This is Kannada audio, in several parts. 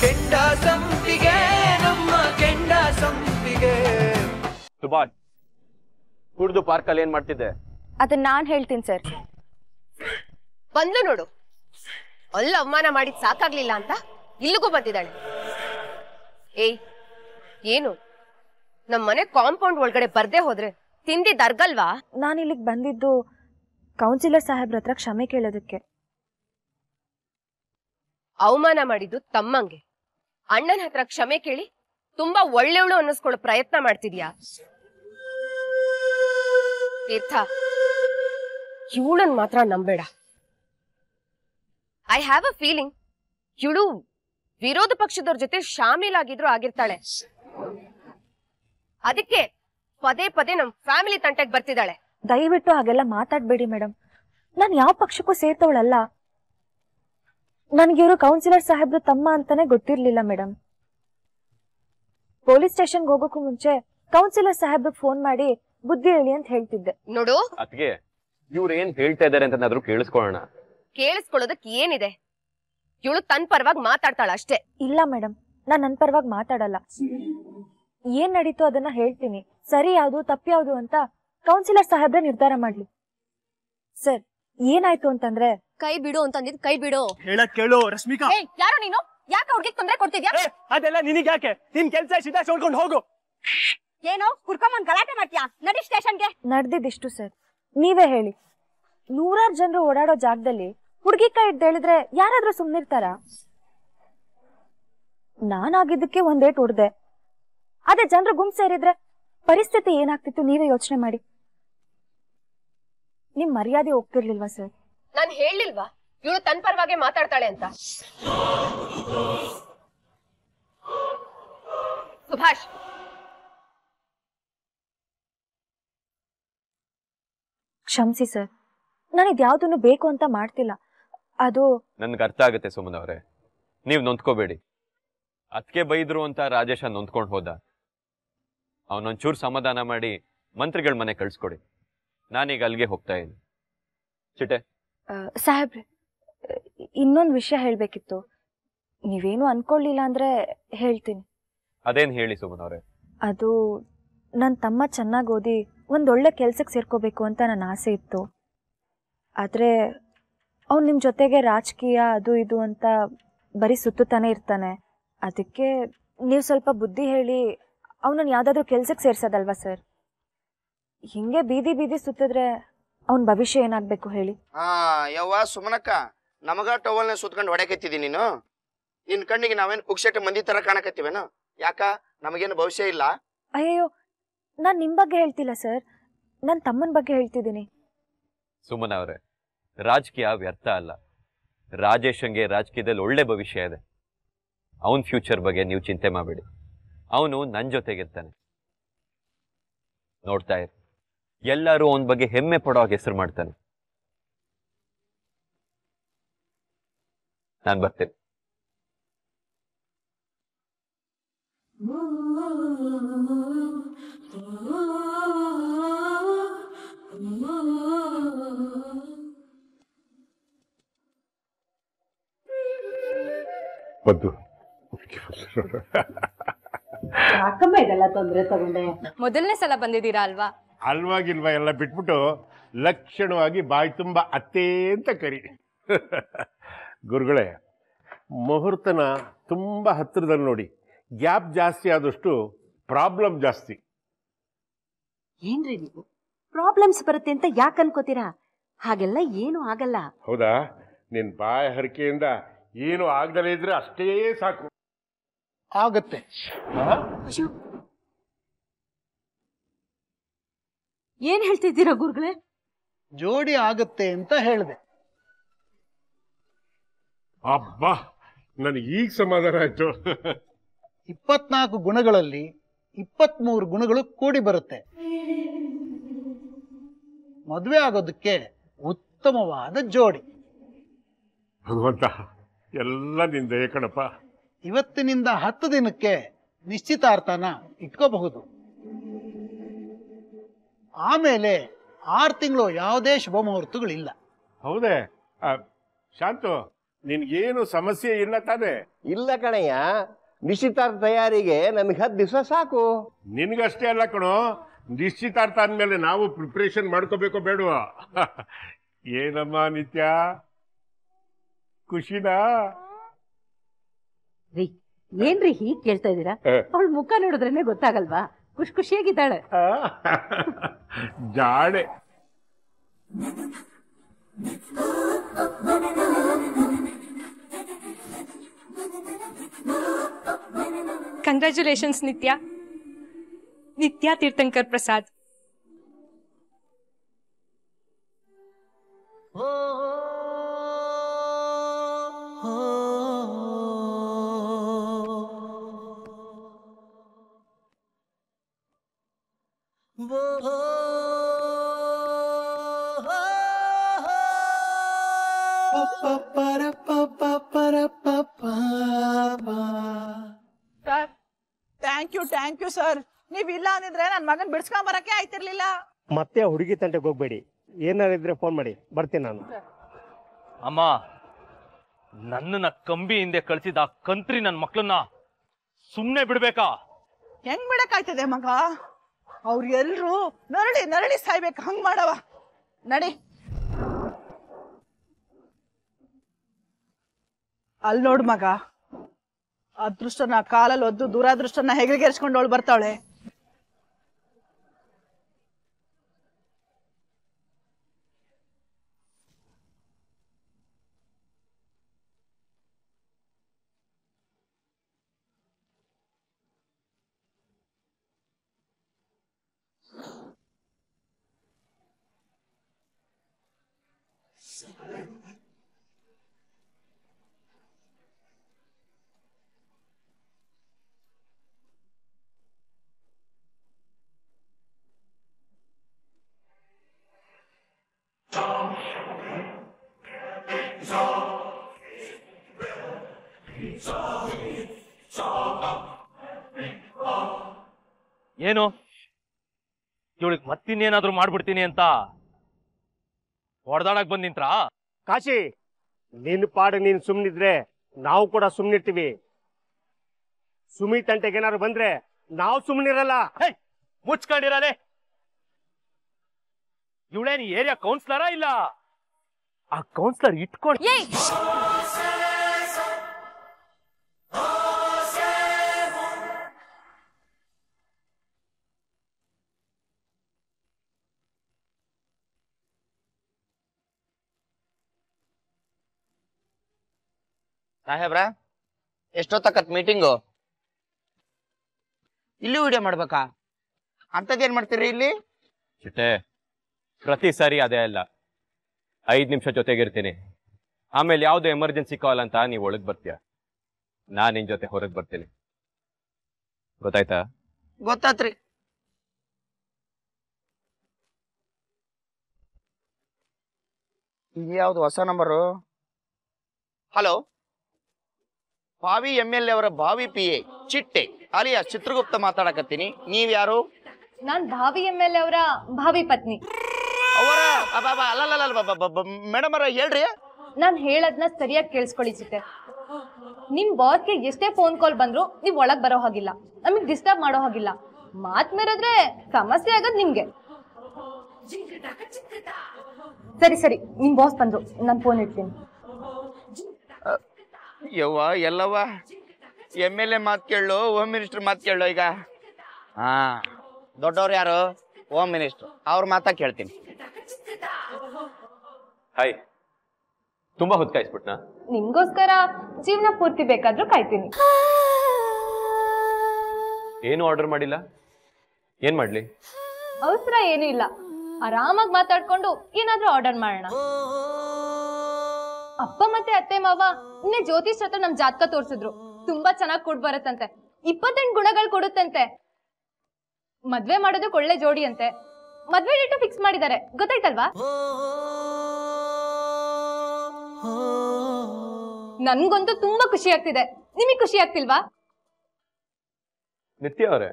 ಕೆಂಡ ಸಂಪಿಗೆ ನಮ್ಮ ಕೆಂಡ ಸಂಪಿಗೆ. ಸುಭಾಷ್, ಕುಡ್ದು ಪಾರ್ಕಲ್ಲಿ ಏನ್ ಮಾಡ್ತಿದ್ದೆ? ಅದನ್ನ ನಾನ್ ಹೇಳ್ತೀನಿ ಸರ್. ಬಂದ್ಲು ನೋಡು, ಅಲ್ಲ ಅವಮಾನ ಮಾಡಿದ್ ಸಾಕಾಗ್ಲಿಲ್ಲ ಅಂತ ಇಲ್ಲಿಗೂ ಬಂದಿದ್ದಾಳೆ. ಏಯ್, ಏನು ನಮ್ ಮನೆ ಕಾಂಪೌಂಡ್ ಒಳಗಡೆ ಬರ್ದೇ ಹೋದ್ರೆ ತಿಂದಿದ್ ಅರ್ಗಲ್ವಾ? ನಾನು ಇಲ್ಲಿಗೆ ಬಂದಿದ್ದು ಕೌನ್ಸಿಲರ್ ಸಾಹೇಬ್ರ ಹತ್ರ ಕ್ಷಮೆ ಕೇಳೋದಕ್ಕೆ. ಅವಮಾನ ಮಾಡಿದ್ದು ತಮ್ಮಂಗೆ, ಅಣ್ಣನ ಹತ್ರ ಕ್ಷಮೆ ಕೇಳಿ ತುಂಬಾ ಒಳ್ಳೆವಳು ಅನ್ನಿಸ್ಕೊಳ್ಳೋ ಪ್ರಯತ್ನ ಮಾಡ್ತಿದ್ಯಾ? ತೀರ್ಥ, ಇವಳನ್ ಮಾತ್ರ ನಂಬೇಡ. ಐ ಹ್ಯಾವ್ ಅ ಫೀಲಿಂಗ್ ಇವಳು ವಿರೋಧ ಪಕ್ಷದವ್ರ ಜೊತೆ ಶಾಮೀಲಾಗಿದ್ರು ಆಗಿರ್ತಾಳೆ. ಅದಕ್ಕೆ ಪದೇ ಪದೇ ನಮ್ ಫ್ಯಾಮಿಲಿ ತಂಟೆಗೆ ಬರ್ತಿದ್ದಾಳೆ. ದಯವಿಟ್ಟು ಹಾಗೆಲ್ಲ ಮಾತಾಡ್ಬೇಡಿ ಮೇಡಮ್. ನಾನು ಯಾವ ಪಕ್ಷಕ್ಕೂ ಸೇರ್ತವಳಲ್ಲ. ನನ್ಗಿವ್ರು ಕೌನ್ಸಿಲರ್ ಸಾಹೇಬ್ರು ತಮ್ಮ ಅಂತಾನೆ ಗೊತ್ತಿರ್ಲಿಲ್ಲ ಮೇಡಮ್. ಪೊಲೀಸ್ ಸ್ಟೇಷನ್ಗೆ ಹೋಗೋಕ್ಕೂ ಮುಂಚೆ ಕೌನ್ಸಿಲರ್ ಸಾಹೇಬ್ರಿಗೆ ಫೋನ್ ಮಾಡಿ ಬುದ್ಧಿ ಹೇಳಿ ಅಂತ ಹೇಳ್ತಿದ್ದೆ. ನೋಡು, ಅದಕ್ಕೆ ಇವ್ರು ಏನ್ ಹೇಳ್ತಾ ಇದಾರೆ ಅಂತ ಕೇಳಿಸ್ಕೊಳ್ಳೋಣ. ಕೇಳಿಸ್ಕೊಳ್ಳೋದಕ್ ಏನಿದೆ? ಇವಳು ತನ್ ಪರವಾಗಿ ಮಾತಾಡ್ತಾಳ ಅಷ್ಟೇ. ಇಲ್ಲ ಮೇಡಮ್, ನಾನ್ ನನ್ ಪರವಾಗಿ ಮಾತಾಡಲ್ಲ. ಏನ್ ನಡೀತು ಅದನ್ನ ಹೇಳ್ತೀನಿ. ಸರಿ ಯಾವ್ದು ತಪ್ಪು ಯಾವ್ದು ಅಂತ ಕೌನ್ಸಿಲರ್ ಸಾಹೇಬ್ರೆ ನಿರ್ಧಾರ ಮಾಡ್ಲಿ. ಸರ್, ಏನಾಯ್ತು ಅಂತಂದ್ರೆ ಕೈ ಬಿಡು ಅಂತಂದಿದ್ ಕೈ ಬಿಡು. ಹೇಳಕ್ ಕೇಳು ರಶ್ಮಿಕಾ. ಯಾರು ನೀನು? ಯಾಕೆ ಅವ್ರಿಗೆ ತೊಂದ್ರೆ ಕೊಡ್ತಿದ್ಯಾ? ಅದೆಲ್ಲ ನಿನಗೆ ಯಾಕೆ? ನಿನ್ ಕೆಲ್ಸ ಸಿದ್ಧ ಸೋಡ್ಕೊಂಡು ಹೋಗು. ಏನೋ ಕುರ್ಕೊಂಡ್ ಗಲಾಟೆ ಮಾಡ್ತೀಯಾ? ನಡಿ ಸ್ಟೇಷನ್ಗೆ. ನಡ್ದಿದ್ದಿಷ್ಟು ಸರ್. ನೀವೇ ಹೇಳಿ, ನೂರಾರು ಜನರು ಓಡಾಡೋ ಜಾಗದಲ್ಲಿ ಹುಡುಗಿ ಕೈ ಹೇಳಿದ್ರೆ ಯಾರಾದ್ರೂ ಸುಮ್ನಿರ್ತಾರ? ನಾನಾಗಿದ್ದಕ್ಕೆ ಒಂದೇಟ್ ಹೊಡ್ದೆ. ಅದೇ ಜನರು ಗುಂಪು ಸೇರಿದ್ರೆ ಪರಿಸ್ಥಿತಿ ಏನಾಗ್ತಿತ್ತು ನೀವೇ ಯೋಚನೆ ಮಾಡಿ. ನಿಮ್ ಮರ್ಯಾದೆ ಹೋಗ್ತಿರ್ಲಿಲ್ವಾ ಸರ್? ನಾನ್ ಹೇಳಿಲ್ವಾ ಇವಳು ತನ್ ಪರವಾಗಿ ಮಾತಾಡ್ತಾಳೆ ಅಂತ? ಸುಭಾಷ್, ಕ್ಷಮಿಸಿ ಸರ್, ನಾನು ಇದ್ಯಾವ್ದನ್ನು ಬೇಕು ಅಂತ ಮಾಡ್ತಿಲ್ಲ. ಅದು ನನ್ಗೆ ಅರ್ಥ ಆಗುತ್ತೆ ಸುಮನ್ ಅವರೇ, ನೀವ್ ನೊಂದ್ಕೋಬೇಡಿ. ಅದಕ್ಕೆ ಬೈದ್ರು ಅಂತ ರಾಜೇಶ ನೊಂದ್ಕೊಂಡು ಹೋದ. ಅವನೊಂಚೂರು ಸಮಾಧಾನ ಮಾಡಿ ಮಂತ್ರಿಗಳ ಮನೆ ಕಳ್ಸ್ಕೊಡಿ. ನಾನೀಗ ಅಲ್ಲಿಗೆ ಹೋಗ್ತಾ ಇದ್ದೀನಿ. ಚಿಟೆ ಸಾಹೇಬ್ರೆ, ಇನ್ನೊಂದು ವಿಷಯ ಹೇಳ್ಬೇಕಿತ್ತು. ನೀವೇನು ಅನ್ಕೊಳ್ಳಿಲ್ಲ ಅಂದ್ರೆ ಹೇಳ್ತೀನಿ. ಅದೇನ್ ಹೇಳಿ ಸುಮನ್ ಅವರೇ. ಅದು ನನ್ನ ತಮ್ಮ ಚೆನ್ನಾಗಿ ಓದಿ ಒಂದೊಳ್ಳೆ ಕೆಲ್ಸಕ್ಕೆ ಸೇರ್ಕೋಬೇಕು ಅಂತ ನನ್ನ ಆಸೆ ಇತ್ತು. ಆದರೆ ಅವ್ನು ನಿಮ್ಮ ಜೊತೆಗೆ ರಾಜಕೀಯ ಅದು ಇದು ಅಂತ ಬರೀ ಸುತ್ತುತ್ತಾನೆ ಇರ್ತಾನೆ. ಅದಕ್ಕೆ ನೀವು ಸ್ವಲ್ಪ ಬುದ್ಧಿ ಹೇಳಿ ಅವನನ್ನು ಯಾವುದಾದ್ರೂ ಕೆಲ್ಸಕ್ಕೆ ಸೇರ್ಸೋದಲ್ವಾ ಸರ್? ಹಿಂಗೆ ಬೀದಿ ಬೀದಿ ಸುತ್ತಿದ್ರೆ ಅವನ ಭವಿಷ್ಯ ಏನಾಗಬೇಕು ಹೇಳಿ? ಯವ್ವ ಸುಮನಕ್ಕ, ನಮಗ ಟವಲ್ನ ಸುತ್ಕೊಂಡು ಹೊಡೆಕತ್ತಿದಿ ನೀನು. ನಿನ್ ಕಣ್ಣಿಗೆ ನಾವೇನು ಪುಕ್ಷಟ ಮಂದಿ ತರ ಕಾಣಕತ್ತೀವೇನು? ಯಾಕ ನಮಗೇನು ಭವಿಷ್ಯ ಇಲ್ಲ? ಅಯ್ಯೋ, ನಾನು ನಿಮ್ಮ ಬಗ್ಗೆ ಹೇಳ್ತಿಲ್ಲ ಸರ್, ನನ್ನ ತಮ್ಮನ ಬಗ್ಗೆ ಹೇಳ್ತಿದ್ದೀನಿ. ಸುಮನ್ ಅವರೇ, ರಾಜಕೀಯ ವ್ಯರ್ಥ ಅಲ್ಲ. ರಾಜೇಶಂಗೆ ರಾಜಕೀಯದಲ್ಲಿ ಒಳ್ಳೆ ಭವಿಷ್ಯ ಇದೆ. ಅವನ ಫ್ಯೂಚರ್ ಬಗ್ಗೆ ನೀವು ಚಿಂತೆ ಮಾಡಬೇಡಿ. ಅವನು ನನ್ನ ಜೊತೆಗಿರ್ತಾನೆ. ನೋಡ್ತಾ ಇರಿ, ಎಲ್ಲರೂ ಅವನ ಬಗ್ಗೆ ಹೆಮ್ಮೆ ಪಡೋ ಹಾಗೆ ಹೆಸರು ಮಾಡ್ತಾನೆ. ನಾನು ಬರ್ತೇನೆ. ಬದ್ದು ಯಾಕಮ್ಮ ಇದೆಲ್ಲ ತೊಂದರೆ ತಗೊಂಡೆ? ಮೊದಲನೇ ಸಲ ಬಂದಿದ್ದೀರಾ ಅಲ್ವಾ? ಅಲ್ವಾಗಿಲ್ವಾ ಎಲ್ಲ ಬಿಟ್ಬಿಟ್ಟು ಲಕ್ಷಣವಾಗಿ ಬಾಯಿ ತುಂಬ ಅತ್ತೇ ಅಂತ ಕರಿ. ಗುರುಗಳೇ, ಮುಹೂರ್ತನ ತುಂಬ ಹತ್ತಿರದಲ್ಲಿ ನೋಡಿ. ಗ್ಯಾಪ್ ಜಾಸ್ತಿ ಆದಷ್ಟು ಪ್ರಾಬ್ಲಮ್ ಜಾಸ್ತಿ. ಏನ್ರಿ ನೀವು ಪ್ರಾಬ್ಲಮ್ಸ್ ಬರುತ್ತೆ ಅಂತ ಯಾಕೆ ಅನ್ಕೋತೀರಾ? ಹಾಗೆಲ್ಲ ಏನು ಆಗಲ್ಲ. ಹೌದಾ? ನಿನ್ ಬಾಯ ಹರಕೆಯಿಂದ ಏನು ಆಗದಲೇ ಇದ್ರೆ ಅಷ್ಟೇ ಸಾಕು. ಆಗತ್ತೆ. ಏನ್ ಹೇಳ್ತಿದ್ದೀರಾ ಗುರುಗಳೇ? ಜೋಡಿ ಆಗತ್ತೆ ಅಂತ ಹೇಳಿದೆ. ಅಬ್ಬಾ, ನನಗೆ ಈಗ ಸಮಾಧಾನ ಆಯ್ತು. 24 ಗುಣಗಳಲ್ಲಿ 23 ಗುಣಗಳು ಕೂಡಿ ಬರುತ್ತೆ. ಮದುವೆ ಆಗೋದಕ್ಕೆ ಉತ್ತಮವಾದ ಜೋಡಿ. ಭಗವಂತ, ಎಲ್ಲ ನಿಂದ ಕಣಪ್ಪ. ಇವತ್ತಿನಿಂದ 10 ದಿನಕ್ಕೆ ನಿಶ್ಚಿತಾರ್ಥನ ಇಟ್ಕೋಬಹುದು. ಆಮೇಲೆ 6 ತಿಂಗಳು ಯಾವುದೇ ಶುಭ ಮುಹೂರ್ತಗಳಿಲ್ಲ. ಹೌದೇ? ಶಾಂತು, ನಿನ್ಗೇನು ಸಮಸ್ಯೆ ಇಲ್ಲ ತಾನೆ? ಇಲ್ಲ ಕಣಯ್ಯ, ನಿಶ್ಚಿತಾರ್ಥ ತಯಾರಿಗೆ ನಮಗೆ 10 ದಿವಸ ಸಾಕು. ನಿನ್ಗಷ್ಟೇ ಅಲ್ಲ ಕಣೋ, ನಿಶ್ಚಿತಾರ್ಥ ಅಂದ್ಮೇಲೆ ನಾವು ಪ್ರಿಪ್ರೇಷನ್ ಮಾಡ್ಕೋಬೇಕೋ ಬೇಡವಾ? ಏನಮ್ಮ ನಿತ್ಯ, ಖುಷಿನಾ? ರೀ ಏನ್ರಿ ಹೀಗ್ ಕೇಳ್ತಾ ಇದೀರಾ? ಅವಳ ಮುಖ ನೋಡಿದ್ರೇನೆ ಗೊತ್ತಾಗಲ್ವಾ? ಖುಷಿಯಾಗಿದ್ದಾಳೆ. ಜಾಡೆ. Congratulations Nithya. Nithya Tirthankar Prasad. Thank you sir. ನೀವ್ ಇಲ್ಲ ಅಂದಿದ್ರೆ ನನ್ ಮಗನ್ ಬಿಡ್ಸ್ಕೊಂಡ್ ಬರಕ್ಕೆ ಆಯ್ತಿರ್ಲಿಲ್ಲ. ಮತ್ತೆ ಹುಡುಗಿ ತಂಟೆಗೆ ಹೋಗ್ಬೇಡಿ, ಏನಾರಿದ್ರೆ ಫೋನ್ ಮಾಡಿ, ಬರ್ತೀನಿ ನಾನು. ಅಮ್ಮ, ನನ್ನನ್ನ ಕಂಬಿ ಹಿಂದೆ ಕಳ್ಸಿದ ಆ ಕಂತ್ರಿ ನನ್ನ ಮಕ್ಳನ್ನ ಸುಮ್ನೆ ಬಿಡ್ಬೇಕಾ? ಹೆಂಗ್ ಬಿಡಕ್ಕಾಯ್ತದೆ ಮಗ? ಅವ್ರು ಎಲ್ರು ನರಳಿ ನರಳಿ ಸಾಯ್ಬೇಕು, ಹಂಗ್ ಮಾಡವ. ನಡಿ. ಅಲ್ಲಿ ನೋಡು ಮಗ, ಅದೃಷ್ಟನ ಕಾಲಲ್ಲಿ ಒದ್ದು ದುರಾದೃಷ್ಟನ ಹೆಗಲಿಗೆರ್ಸ್ಕೊಂಡು ಅವಳು ಬರ್ತಾವಳೆ. ಏನು ಇವಳಿಗೆ ಮತ್ತಿನ್ನೇನಾದ್ರೂ ಮಾಡ್ಬಿಡ್ತೀನಿ ಅಂತ ಹೊಡೆದಾಡಕ್ ಬಂದ್ ನಿಂತ್ರಾ? ಕಾಶಿ, ನಿನ್ನ ಪಾಡು ನೀನ್ ಸುಮ್ನಿದ್ರೆ ನಾವು ಕೂಡ ಸುಮ್ನಿರ್ತೀವಿ. ಸುಮಿ ತಂಟೆಗೆ ಏನಾದ್ರು ಬಂದ್ರೆ ನಾವು ಸುಮ್ನಿರಲ್ಲ. ಮುಚ್ಕೊಂಡಿರಲೆ. ಇವಳೇನು ಏರಿಯಾ ಕೌನ್ಸಿಲರಾ? ಇಲ್ಲ ಆ ಕೌನ್ಸಿಲರ್ ಇಟ್ಕೊಂಡು ಸಾಹೇಬ್ರ, ಎಷ್ಟೊತ್ತಕತ್ ಮೀಟಿಂಗು? ಇಲ್ಲಿ ವಿಡಿಯೋ ಮಾಡ್ಬೇಕಾ? ಅಂತದೇನ್ ಮಾಡ್ತೀರಿ ಇಲ್ಲಿ? ಚಿಟ್ಟೆ, ಪ್ರತಿ ಸಾರಿ ಅದೇ ಅಲ್ಲ. 5 ನಿಮಿಷ ಜೊತೆಗಿರ್ತೀನಿ, ಆಮೇಲೆ ಯಾವ್ದು ಎಮರ್ಜೆನ್ಸಿ ಕಾಲ್ ಅಂತ ನೀವು ಒಳಗ್ ಬರ್ತೀಯ, ನಾನ್ ನಿನ್ ಜೊತೆ ಹೊರಗೆ ಬರ್ತೀನಿ. ಗೊತ್ತಾಯ್ತಾ? ಗೊತ್ತಾತ್ರಿ. ಯಾವ್ದು ಹೊಸ ನಂಬರು? ಹಲೋ, ಭಾವಿ MLA ಅವರ ಭಾವಿ PA ಚಿಟ್ಟೆ ಅಲಿಯಾ ಚಿತ್ರಗುಪ್ತ ಮಾತಾಡಕತ್ತೀನಿ. ನೀವ್ ಯಾರು? ನಾನ್ ಭಾವಿ MLA ಅವರ ಭಾವಿ ಪತ್ನಿ. ಅವರ ಮೇಡಮ್ ಅವರ ಹೇಳ್ರಿ. ನಾನ್ ಹೇಳದ್ನ ಸರಿಯಾಗಿ ಕೇಳಿಸ್ಕೊಳ್ಳಿ ಚಿಟ್ಟೆ. ನಿಮ್ ಬಾಸ್ಗೆ ಎಷ್ಟೇ ಫೋನ್ ಕಾಲ್ ಬಂದ್ರು ನೀವ್ ಒಳಗ್ ಬರೋ ಹಾಗಿಲ್ಲ, ನಮಗ್ ಡಿಸ್ಟರ್ಬ್ ಮಾಡೋ ಹಾಗಿಲ್ಲ. ಮಾತ್ ಮೇರಿದ್ರೆ ಸಮಸ್ಯೆ ಆಗದ್ ನಿಮ್ಗೆ. ಸರಿ ಸರಿ, ನಿಮ್ ಬಾಸ್ ಬಂದ್ರು, ನಾನ್ ಫೋನ್ ಇಡ್ತೀನಿ. ಯವ್ವ ಎಲ್ಲವ್ವ, MLA ಮಾತ್ ಕೇಳು, ಹೋಮ್ ಮಿನಿಸ್ಟರ್ ಮಾತ್ ಕೇಳು. ಈಗ ಹಾ, ದೊಡ್ಡವ್ರು ಯಾರು? ಹೋಮ್ ಮಿನಿಸ್ಟರ್, ಅವ್ರ ಮಾತಾ ಕೇಳ್ತೀನಿ. ಹಾಯ್, ತುಂಬಾ ಹೊತ್ತು ಕಾಯಿಸ್ಬಿಟ್ನಾ? ನಿಮ್ಗೋಸ್ಕರ ಜೀವನ ಪೂರ್ತಿ ಬೇಕಾದ್ರೂ ಕಾಯ್ತೀನಿ. ಏನು ಆರ್ಡರ್ ಮಾಡಿಲ್ಲ? ಏನ್ ಮಾಡ್ಲಿ? ಅವಸರ ಏನೂ ಇಲ್ಲ, ಆರಾಮಾಗಿ ಮಾತಾಡ್ಕೊಂಡು ಏನಾದ್ರೂ ಆರ್ಡರ್ ಮಾಡೋಣ. ಅಪ್ಪ ಮತ್ತೆ ಅತ್ತೆ ಮಾವ ನಿನ್ನೆ ಜ್ಯೋತಿಷ್ ಹತ್ರ ನಮ್ ಜಾತಕ ತೋರ್ಸಿದ್ರು. ತುಂಬಾ ಚೆನ್ನಾಗಿ ಕೊಡ್ ಬರುತ್ತಂತೆ, 28 ಗುಣಗಳು ಕೊಡುತ್ತಂತೆ. ಮದ್ವೆ ಮಾಡೋದಕ್ಕೆ ಒಳ್ಳೆ ಜೋಡಿ ಅಂತೆ. ಮದ್ವೆ ಡೇಟ್ ಫಿಕ್ಸ್ ಮಾಡಿದ್ದಾರೆ, ಗೊತ್ತಾಯ್ತಲ್ವಾ? ನನ್ಗಂತೂ ತುಂಬಾ ಖುಷಿ ಆಗ್ತಿದೆ. ನಿಮಗೆ ಖುಷಿ ಆಗ್ತಿಲ್ವಾ? ನಿತ್ಯ ಅವರೇ,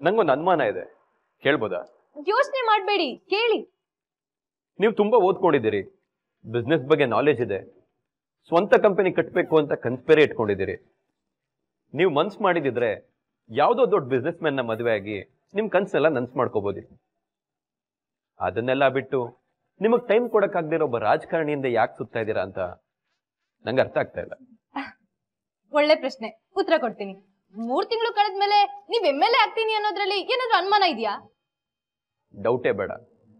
ನಂಗೊಂದು ಅನುಮಾನ ಇದೆ, ಕೇಳ್ಬೋದಾ? ಯೋಚನೆ ಮಾಡ್ಬೇಡಿ, ಕೇಳಿ. ನೀವು ತುಂಬಾ ಓದ್ಕೊಂಡಿದ್ದೀರಿ, ಬಿಸ್ನೆಸ್ ಬಗ್ಗೆ ನಾಲೆಜ್ ಇದೆ. ಸ್ವಂತ ಕಂಪನಿ ಕಟ್ಟಬೇಕು ಅಂತ ಕನ್ಸ್ಪೆರೆ ಇಟ್ಕೊಂಡಿದ್ದೀರಿ. ನೀವು ಮನ್ಸು ಮಾಡಿದಿದ್ರೆ ಯಾವುದೋ ದೊಡ್ಡ ಬಿಸ್ನೆಸ್ ಮ್ಯಾನ್ನ ಮದುವೆ ಆಗಿ ನಿಮ್ಮ ಕನ್ಸನ್ನೆಲ್ಲ ನನ್ಸು ಮಾಡ್ಕೋಬೋದಿತ್ತು. ಅದನ್ನೆಲ್ಲ ಬಿಟ್ಟು ನಿಮಗೆ ಟೈಮ್ ಕೊಡಕ್ಕಾಗದಿರೋ ಒಬ್ಬ ರಾಜಕಾರಣಿಯಿಂದ ಯಾಕೆ ಸುತ್ತಾ ಇದ್ದೀರಾ ಅಂತ ನಂಗೆ ಅರ್ಥ ಆಗ್ತಾ ಇಲ್ಲ. ಒಳ್ಳೆ ಪ್ರಶ್ನೆ, ಉತ್ತರ ಕೊಡ್ತೀನಿ. 3 ತಿಂಗಳು ಕಳೆದ್ಮೇಲೆ ನೀವ್ MLA ಆಗ್ತೀನಿ ಅನ್ನೋದ್ರಲ್ಲಿ ಏನಾದ್ರು ಅನುಮಾನ ಇದೆಯಾ? ಡೌಟೇ ಬೇಡ,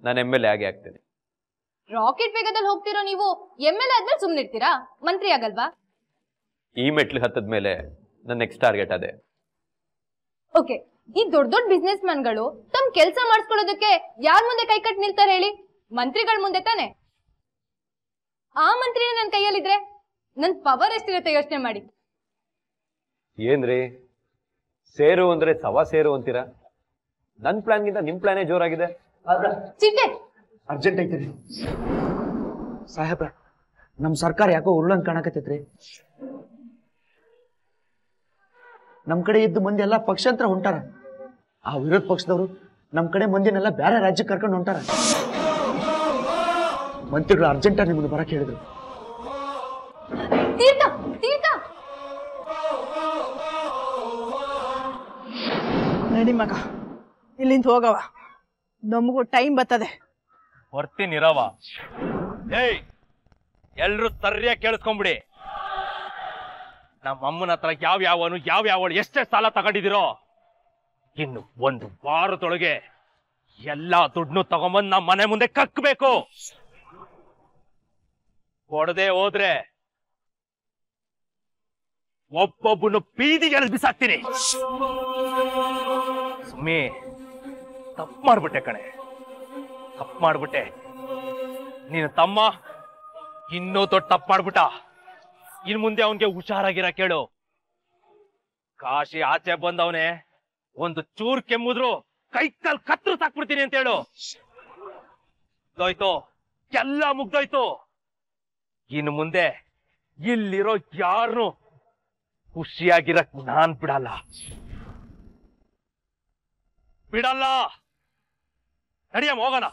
ನಾನು MLA ಆಗೇ ಆಗ್ತೇನೆ. ರಾಕೆಟ್ ವೇಗದಲ್ಲಿ ಹೋಗ್ತಿರೋ ನೀವು MLA ಆದ್ಮೇಲೆ ಸುಮ್ನಿರ್ತೀರಾ? ಮಂತ್ರಿ ಆಗಲ್ವಾ? ಈ ಮೆಟ್ಲು ಹತ್ತದ ಮೇಲೆ ನನ್ನ ನೆಕ್ಸ್ಟ್ ಟಾರ್ಗೆಟ್ ಅದೇ. ಓಕೆ, ಈ ದೊಡ್ಡ ದೊಡ್ಡ ಬಿಸ್ನೆಸ್ ಮ್ಯಾನ್ಗಳು ತಮ್ಮ ಕೆಲಸ ಮಾಡಿಸ್ಕೊಳ್ಳೋದಕ್ಕೆ ಯಾರ ಮುಂದೆ ಕೈ ಕಟ್ ನಿಲ್ತಾರೆ ಹೇಳಿ? ಮಂತ್ರಿಗಳ ಮುಂದೆ ತಾನೆ. ಆ ಮಂತ್ರಿನೇ ನನ್ನ ಕೈಯಲ್ಲಿದ್ರೆ ನನ್ ಪವರ್ ಎಷ್ಟಿರುತ್ತೆ ಯೋಚನೆ ಮಾಡಿ. ಏನ್ರಿ ಸೇರು ಅಂದ್ರೆ ಸವಾ ಸೇರು ಅಂತೀರಾ? ನನ್ ಪ್ಲಾನ್ಗಿಂತ ನಿಮ್ ಪ್ಲಾನೇ ಜೋರಾಗಿದೆ. ಚಿಟ್ಟೆ ಅರ್ಜೆಂಟ್ ಐತ್ರಿ ಸಾಹೇಬ್ರ, ನಮ್ ಸರ್ಕಾರ ಯಾಕೋ ಉರುಳಂಗ್ ಕಾಣಕತ್ತೈತ್ರಿ. ನಮ್ ಕಡೆ ಇದ್ದ ಮಂದಿ ಎಲ್ಲ ಪಕ್ಷಾಂತರ ಹೊಂಟಾರ. ಆ ವಿರೋಧ ಪಕ್ಷದವರು ನಮ್ ಕಡೆ ಮಂದಿನೆಲ್ಲ ಬೇರೆ ರಾಜ್ಯಕ್ಕೆ ಕರ್ಕೊಂಡು ಹೊಂಟಾರ. ಮಂತ್ರಿಗಳು ಅರ್ಜೆಂಟ್ ಆಗಿ ನಿಮ್ಮನ್ನು ಬರಕ್ ಹೇಳಿದ್ರು. ತೀರ್ಥ ತೀರ್ಥ ನಡಿ ಮಗ, ಇಲ್ಲಿಂದ ಹೋಗವ, ನಮಗೂ ಟೈಮ್ ಬರ್ತದೆ. ಬರ್ತೀನಿರವ. ಏಯ್, ಎಲ್ರು ಸರಿಯಾಗಿ ಕೇಳಿಸ್ಕೊಂಬಿಡಿ. ನಮ್ಮ ಅಮ್ಮನ ಹತ್ರ ಯಾವ್ಯಾವಳು ಎಷ್ಟೇ ಸಾಲ ತಗೊಂಡಿದಿರೋ, ಇನ್ನು 1 ವಾರದೊಳಗೆ ಎಲ್ಲಾ ದುಡ್ಡು ತಗೊಂಬಂದ್ ನಮ್ಮ ಮನೆ ಮುಂದೆ ಕಕ್ಬೇಕು. ಕೊಡದೆ ಹೋದ್ರೆ ಒಬ್ಬೊಬ್ಬನು ಬೀದಿಗೆ ಬಿಸಾಕ್ತೀನಿ. ಸುಮ್ಮಿ ತಪ್ಪು ಮಾಡ್ಬಿಟ್ಟೆ ಕಣೆ, ತಪ್ಪು ಮಾಡ್ಬಿಟ್ಟೆ. ನೀನು ತಮ್ಮ ಇನ್ನೂ ದೊಡ್ಡ ತಪ್ಪು ಮಾಡ್ಬಿಟ್ಟ. ಇನ್ ಮುಂದೆ ಅವನ್ಗೆ ಹುಷಾರಾಗಿರ ಕೇಳು. ಕಾಶಿ ಆಚೆ ಬಂದವನೇ ಒಂದು ಚೂರ್ ಕೆಮ್ಮುದ್ರು ಕೈ ಕಾಲ್ ಕತ್ರು ಸಾಕ್ಬಿಡ್ತೀನಿ ಅಂತ ಹೇಳು. ಮುಗ್ದೋಯ್ತು, ಎಲ್ಲ ಮುಗ್ದೋಯ್ತು. ಇನ್ನು ಮುಂದೆ ಇಲ್ಲಿರೋ ಯಾರನ್ನು ಖುಷಿಯಾಗಿರಕ್ ನಾನ್ ಬಿಡಲ್ಲ. ನಡಿಯಮ್ಮ ಹೋಗೋಣ.